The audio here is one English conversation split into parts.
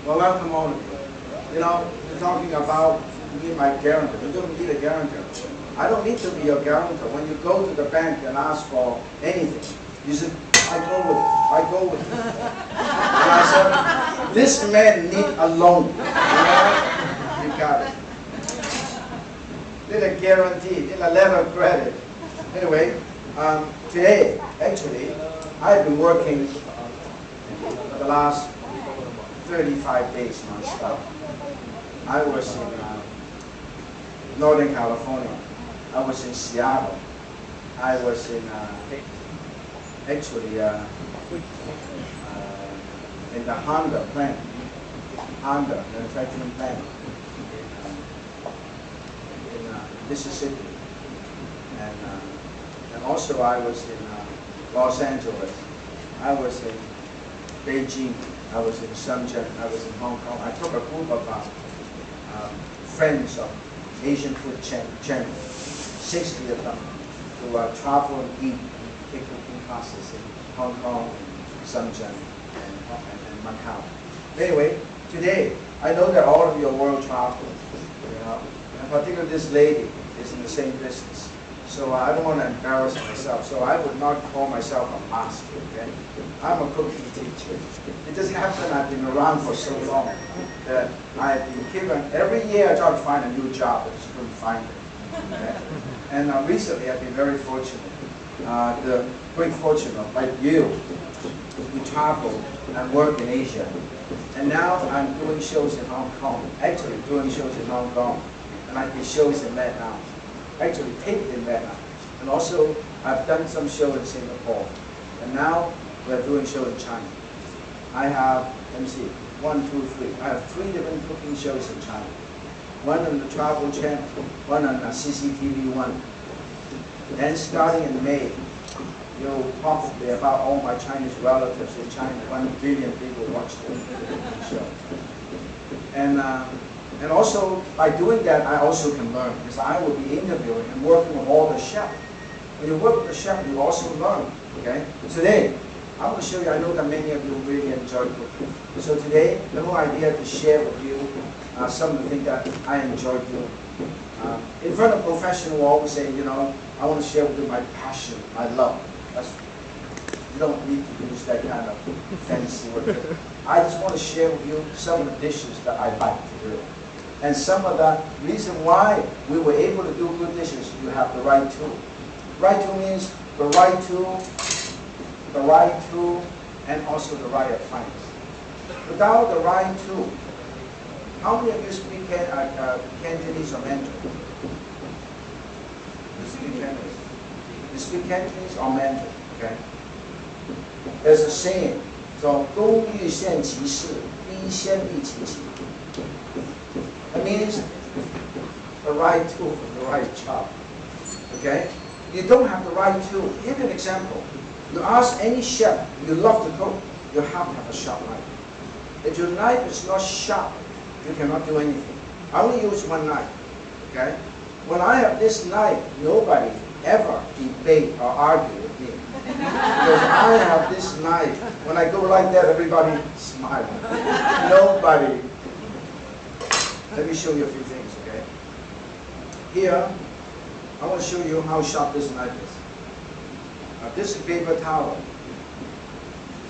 Well, welcome all of you. You know, you're talking about me, my guarantor. You don't need a guarantor. I don't need to be your guarantor. When you go to the bank and ask for anything, you say, I go with it. I go with it. And I said, this man need a loan. You got it. Need a guarantee, need a letter of credit. Anyway, today, actually, I've been working for the last 35 days non-stop. I was in Northern California. I was in Seattle. I was in in the Honda plant, Honda manufacturing plant in Mississippi, and also I was in Los Angeles. I was in Beijing. I was in Shenzhen. I was in Hong Kong. I took a group of friends of Asian food channel, 60 of them, to travel and eat, take cooking classes in Hong Kong, Shenzhen, and Macau. Anyway, today, I know that all of you are world travelers, you know, and particularly this lady is in the same business. So I don't want to embarrass myself, so I would not call myself a master, okay? I'm a cooking teacher. It just happened I've been around for so long that I've been given, every year I try to find a new job, but just couldn't find it. Okay? And recently I've been very fortunate. The great fortune of, like you, we travel and work in Asia. And now I'm doing shows in Hong Kong, actually doing shows in Hong Kong, and I did shows in Vietnam. Actually taped in Vietnam. And also, I've done some show in Singapore. And now, we're doing show in China. I have, let me see, 1, 2, 3. I have 3 different cooking shows in China. One on the Travel Channel, one on CCTV 1. Then starting in May, you'll probably about all my Chinese relatives in China. 1 billion people watch the show. And also, by doing that, I also can learn, because I will be interviewing and working with all the chefs. When you work with the chef, you also learn, okay? Today, I want to show you, I know that many of you really enjoy cooking. So today, the whole idea to share with you some of the things that I enjoy doing. In front of professionals, we always say, you know, I want to share with you my passion, my love. You don't need to use that kind of fancy word. I just want to share with you some of the dishes that I like to do. And some of the reason why we were able to do good dishes, you have the right tool. Right tool means the right tool, and also the right appliance. Without the right tool, how many of you speak Cantonese or Mandarin? You speak Cantonese. You speak Cantonese or Mandarin, okay? There's a saying, so 工欲善其事，必先利其器. That means the right tool for the right job. Okay? You don't have the right tool. Give you an example. You ask any chef, you love to cook, you have to have a sharp knife. If your knife is not sharp, you cannot do anything. I only use one knife. Okay? When I have this knife, nobody ever debate or argue with me. Because I have this knife. When I go like that, everybody smiles. Nobody. Let me show you a few things, okay? Here, I want to show you how sharp this knife is. This is paper towel.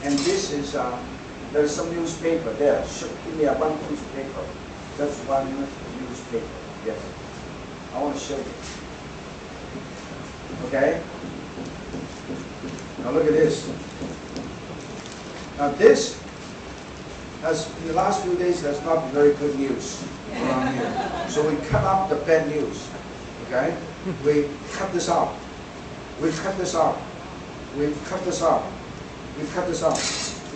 And this is, there's some newspaper there. Give me a one piece of paper. That's one newspaper, yes. I want to show you. Okay? Now look at this. Now this has, in the last few days, has not been very good news around here. So we cut up the bad news. Okay? We cut this out. We cut this out. We cut this out. We cut this out.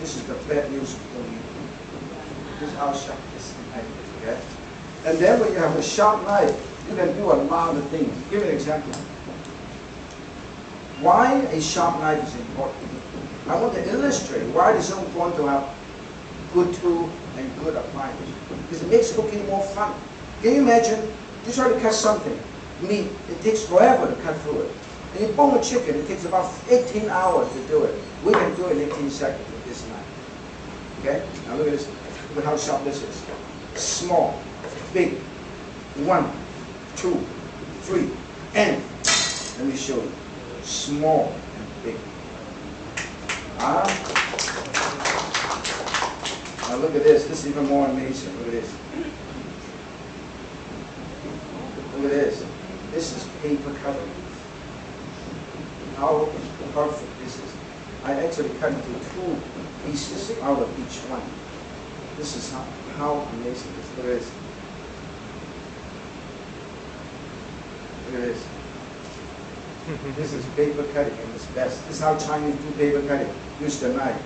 This is the bad news we don't need. This is how sharp this knife is. Okay? And then when you have a sharp knife, you can do a lot of things. Give an example. Why a sharp knife is important. I want to illustrate why it is so important to have good tool and good appliance. Because it makes cooking more fun. Can you imagine, you try to cut something, meat, it takes forever to cut through it. And you bone a chicken, it takes about 18 hours to do it. We can do it in 18 seconds with this knife. Okay? Now look at this. Look at how sharp this is. Small, big. 1, 2, 3, and let me show you. Small and big. Now look at this. This is even more amazing. Look at this. Look at this. This is paper cutting. How perfect this is. I actually cut into 2 pieces out of each one. This is how amazing this is. Look at this. Look at this. This is paper cutting at its best. This is how Chinese do paper cutting. Use the knife.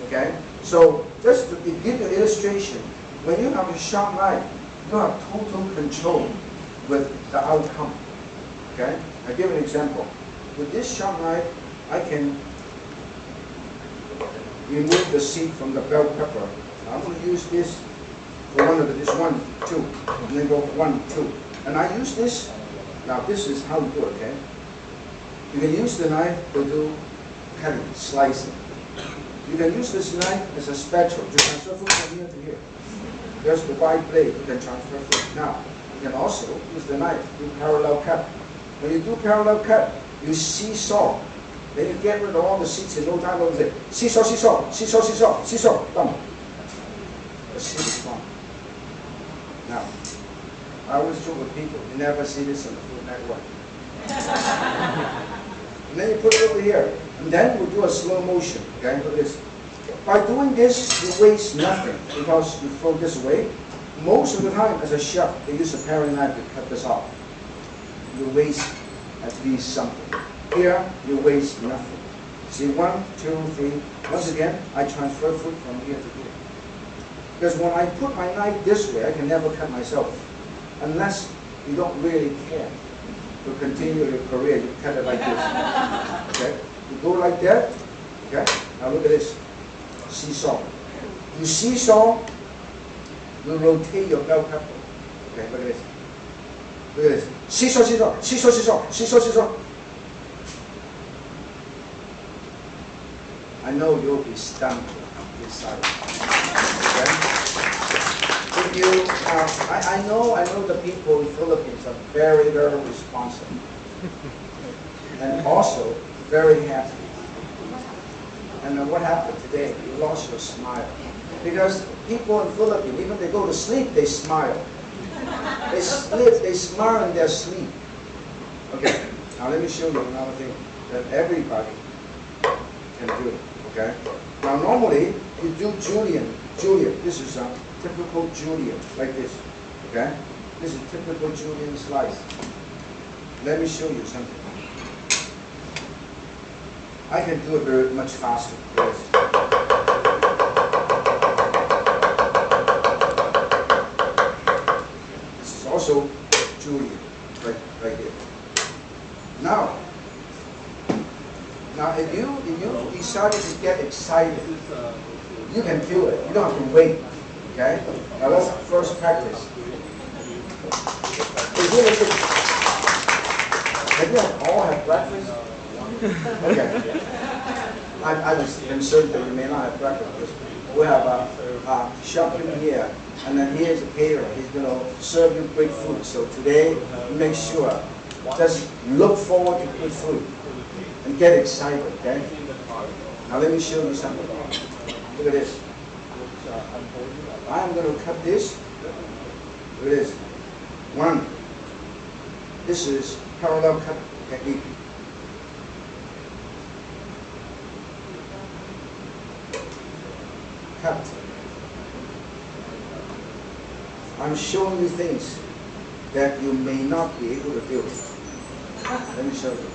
Okay? So just to give you an illustration, when you have a sharp knife, you have total control with the outcome. Okay? I'll give an example. With this sharp knife, I can remove the seed from the bell pepper. I'm going to use this for this 1, 2, and then go 1, 2. And I use this. Now this is how you do it, okay? You can use the knife to do cutting, slicing. You can use this knife as a spatula to transfer food from here to here. There's the wide blade, you can transfer food. Now, you can also use the knife to do parallel cut. When you do parallel cut, you seesaw. Then you get rid of all the seeds in no time. Over there. Seesaw, seesaw, seesaw, seesaw, seesaw, done. The seed is gone. Now, I always joke with people, you never see this on the Food Network. And then you put it over here. And then we'll do a slow motion. Okay, look at this. By doing this, you waste nothing because you throw this away. Most of the time, as a chef, they use a paring knife to cut this off. You waste at least something. Here, you waste nothing. See, 1, 2, 3. Once again, I transfer food from here to here. Because when I put my knife this way, I can never cut myself. Unless you don't really care to continue your career, you cut it like this. Okay? You go like that. Okay? Now look at this. Seesaw. You seesaw, you rotate your bell pepper. Okay, look at this. Look at this. Seesaw, seesaw, seesaw, seesaw, seesaw, seesaw. I know you'll be stunned inside. Okay? If you, I know the people in the Philippines are very, very responsive. And also very happy. And what happened today? You lost your smile. Because people in the Philippines, even they go to sleep, they smile. They sleep, they smile in their sleep. Okay, now let me show you another thing that everybody can do. Okay? Now normally, you do julienne. This is a typical julienne, like this. Okay? This is typical julienne slice. Let me show you something. I can do it very much faster. Yes. This is also julienne, right here. Now if you decided to get excited, you can do it. You don't have to wait. Okay? Now let's first practice. Have you all had breakfast? Okay. I was concerned that you may not have breakfast. We have a shopping here, and then here's a caterer. He's going to serve you great food. So today, make sure, just look forward to good food and get excited, okay? Now let me show you something. Look at this. I'm going to cut this. Look at this. 1. This is parallel cut technique. Cut. I'm showing you things that you may not be able to do. Let me show you.